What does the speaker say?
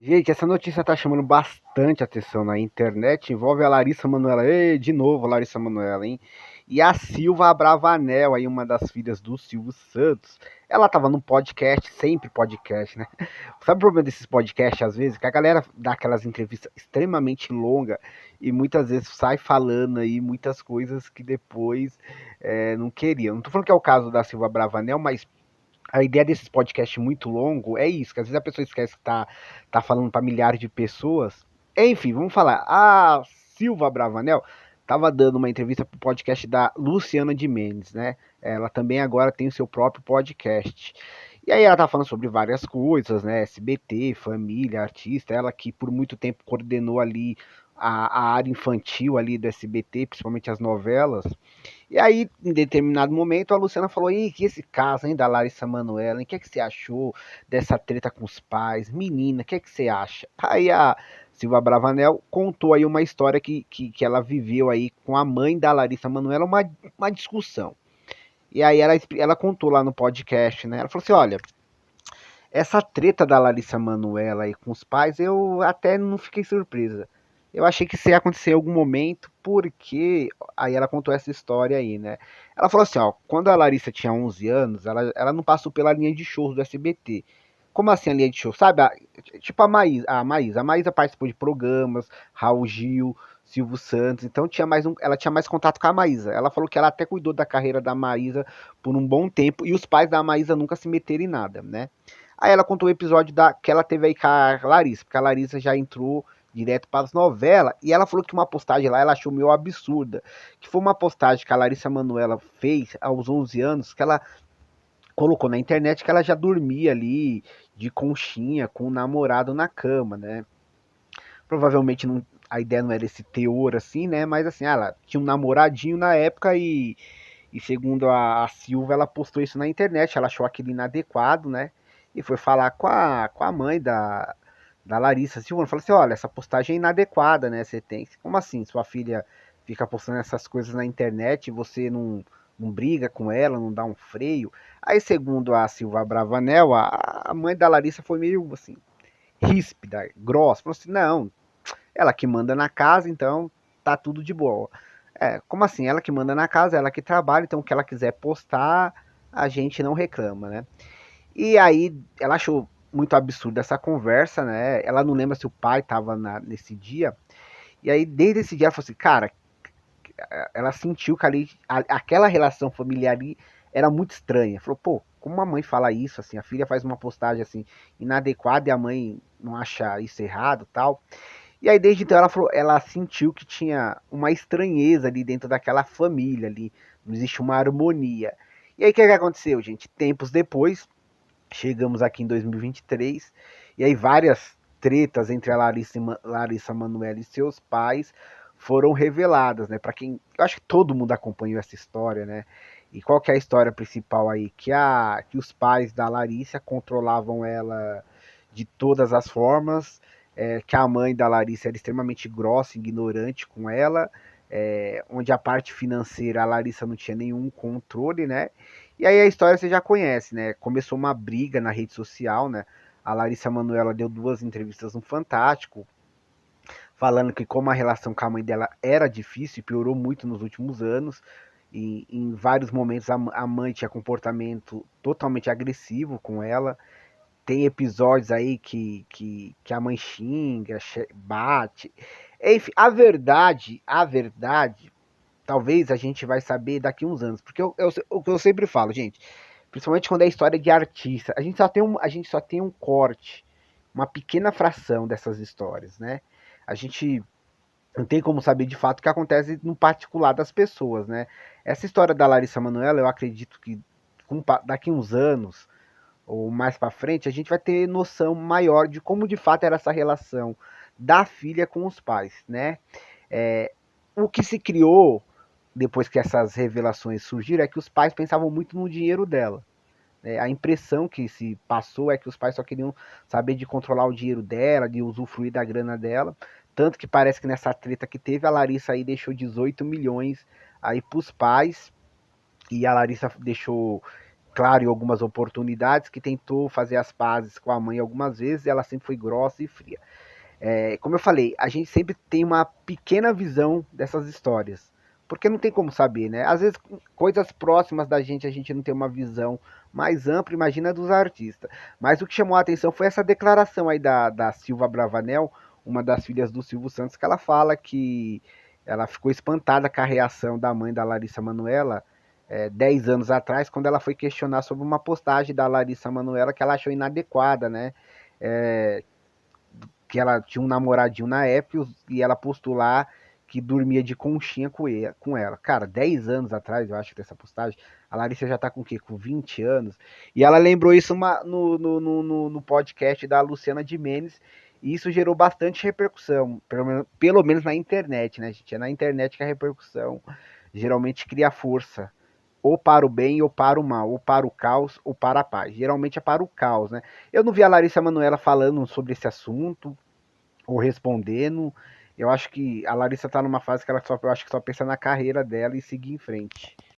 Gente, essa notícia tá chamando bastante atenção na internet. Envolve a Larissa Manoela. Ei, de novo, a Larissa Manoela, hein? E a Silva Abravanel, aí, uma das filhas do Silvio Santos. Ela tava num podcast, sempre podcast, né? Sabe o problema desses podcasts, às vezes? Que a galera dá aquelas entrevistas extremamente longas e muitas vezes sai falando aí muitas coisas que depois não queria. Não tô falando que é o caso da Silva Abravanel, mas a ideia desses podcasts muito longo é isso, que às vezes a pessoa esquece que tá falando para milhares de pessoas. Enfim, vamos falar. A Silva Bravanel tava dando uma entrevista pro podcast da Luciana de Mendes, né? Ela também agora tem o seu próprio podcast. E aí ela tá falando sobre várias coisas, né? SBT, família, artista, ela que por muito tempo coordenou ali a área infantil ali do SBT, principalmente as novelas. E aí, em determinado momento, a Luciana falou: Ih, que esse caso, hein, da Larissa Manoela, o que é que você achou dessa treta com os pais? Menina, o que é que você acha? Aí a Silva Bravanel contou aí uma história que ela viveu aí com a mãe da Larissa Manoela, uma discussão. E aí ela contou lá no podcast, né? Ela falou assim: olha, essa treta da Larissa Manoela aí com os pais, eu até não fiquei surpresa. Eu achei que isso ia acontecer em algum momento, porque aí ela contou essa história aí, né? Ela falou assim, ó, quando a Larissa tinha 11 anos, ela não passou pela linha de shows do SBT. Como assim a linha de show? Sabe, tipo a Maísa participou de programas, Raul Gil, Silvio Santos, então ela tinha mais contato com a Maísa. Ela falou que ela até cuidou da carreira da Maísa por um bom tempo e os pais da Maísa nunca se meteram em nada, né? Aí ela contou o episódio que ela teve aí com a Larissa, porque a Larissa já entrou direto para as novelas, e ela falou que uma postagem lá ela achou meio absurda, que foi uma postagem que a Larissa Manoela fez aos 11 anos, que ela colocou na internet que ela já dormia ali de conchinha com o namorado na cama, né? Provavelmente não, a ideia não era esse teor assim, né? Mas assim, ela tinha um namoradinho na época e segundo a Silva, ela postou isso na internet, ela achou aquilo inadequado, né? E foi falar com a mãe da Larissa Silva, falou assim, olha, essa postagem é inadequada, né? Você tem. Como assim? Sua filha fica postando essas coisas na internet e você não briga com ela, não dá um freio. Aí, segundo a Silva Bravanel, a mãe da Larissa foi meio assim, ríspida, grossa. Falou assim, não, ela que manda na casa, então tá tudo de boa. Como assim? Ela que manda na casa, ela que trabalha, então o que ela quiser postar, a gente não reclama, né? E aí ela achou muito absurda essa conversa, né? Ela não lembra se o pai tava nesse dia. E aí, desde esse dia, ela falou assim, cara, ela sentiu que ali, aquela relação familiar ali era muito estranha. Falou, pô, como a mãe fala isso, assim, a filha faz uma postagem assim, inadequada e a mãe não acha isso errado tal. E aí, desde então, ela falou, ela sentiu que tinha uma estranheza ali dentro daquela família ali. Não existe uma harmonia. E aí, o que aconteceu, gente? Tempos depois, chegamos aqui em 2023, e aí várias tretas entre a Larissa Manoela e seus pais foram reveladas, né? Para quem, eu acho que todo mundo acompanhou essa história, né? E qual que é a história principal aí? Que os pais da Larissa controlavam ela de todas as formas, que a mãe da Larissa era extremamente grossa, ignorante com ela, onde a parte financeira a Larissa não tinha nenhum controle, né? E aí a história você já conhece, né? Começou uma briga na rede social, né? A Larissa Manoela deu 2 entrevistas no Fantástico, falando que como a relação com a mãe dela era difícil e piorou muito nos últimos anos, e em vários momentos a mãe tinha comportamento totalmente agressivo com ela. Tem episódios aí que a mãe xinga, bate. Enfim, a verdade, talvez a gente vai saber daqui uns anos. Porque o que eu sempre falo, gente, principalmente quando é história de artista, a gente só tem um corte, uma pequena fração dessas histórias, né? A gente não tem como saber de fato o que acontece no particular das pessoas, né? Essa história da Larissa Manoela, eu acredito que daqui uns anos ou mais para frente, a gente vai ter noção maior de como de fato era essa relação da filha com os pais, né? É, o que se criou depois que essas revelações surgiram é que os pais pensavam muito no dinheiro dela. A impressão que se passou é que os pais só queriam saber de controlar o dinheiro dela, de usufruir da grana dela. Tanto que parece que nessa treta que teve, a Larissa aí deixou 18 milhões aí pros pais. E a Larissa deixou claro, em algumas oportunidades, que tentou fazer as pazes com a mãe algumas vezes, e ela sempre foi grossa e fria. Como eu falei, a gente sempre tem uma pequena visão dessas histórias. Porque não tem como saber, né? Às vezes, coisas próximas da gente, a gente não tem uma visão mais ampla, imagina dos artistas. Mas o que chamou a atenção foi essa declaração aí da Silva Bravanel, uma das filhas do Silvio Santos, que ela fala que ela ficou espantada com a reação da mãe da Larissa Manoela 10 anos atrás, quando ela foi questionar sobre uma postagem da Larissa Manoela que ela achou inadequada, né? É, que ela tinha um namoradinho na época e ela postou lá que dormia de conchinha com ela. Cara, 10 anos atrás, eu acho, dessa postagem, a Larissa já tá com o quê? Com 20 anos. E ela lembrou isso no podcast da Luciana Gimenez, e isso gerou bastante repercussão, pelo menos na internet, né, gente? É na internet que a repercussão geralmente cria força. Ou para o bem ou para o mal, ou para o caos ou para a paz. Geralmente é para o caos, né? Eu não vi a Larissa Manoela falando sobre esse assunto, ou respondendo. Eu acho que a Larissa tá numa fase que ela só, eu acho que só pensa na carreira dela e seguir em frente.